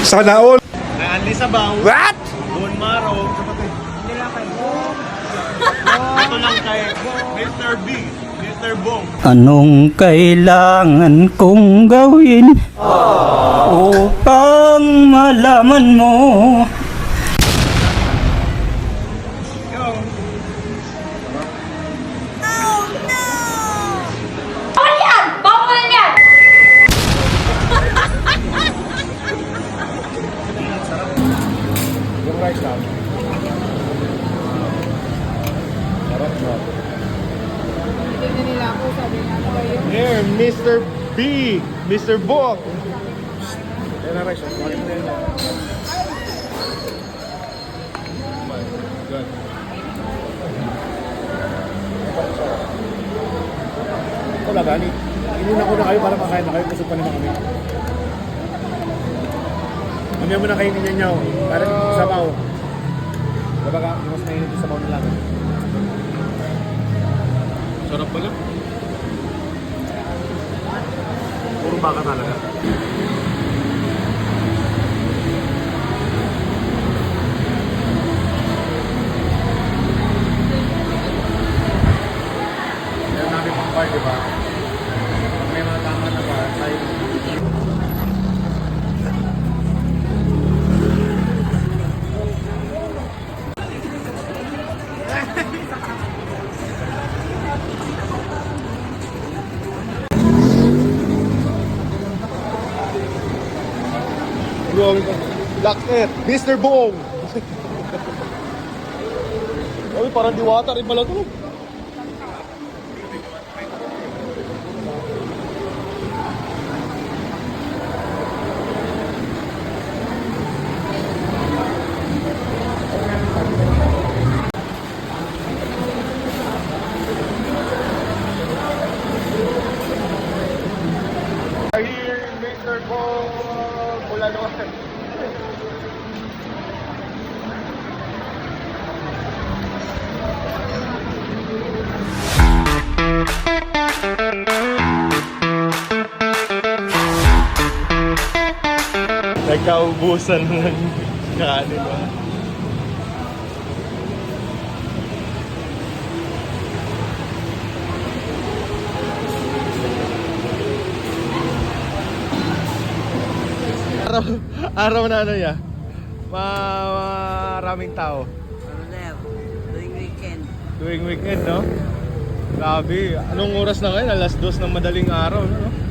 Sana all. Naanli sa baw. What? Bone marrow. Hindi lang kay Bong. Ito lang kay Mr. B. Mr. Bong. Anong kailangan kong gawin upang malaman mo? Bawal yan! Bawal yan! Yung rice lang. Sarap na. Here, Mr. B. Mr. Bong. Yan na rice. Bakit na yun? Wala gani. Inuna ko na kayo para makain na kayo. Busog pa naman kami. Mamaya mo na kainin niya nyaw. Para sabaw. Diba ka? Yung mas nainit yung sabaw na lang. Sarap pala. Puro baka talaga. Yan namin pang bar, diba? Pag may mga tama na bar, tayo. Laknet. Mr. Bong. Uy, parang diwata rin pala ito. Here, Mr. Bong. Mula naman. Nagkaubusan ng kanin ba? Araw na ano ya? Maraming tao. Tuwing weekend. Tuwing weekend, no? Grabe. Anong oras na ngayon? Alas 2 ng madaling araw, no?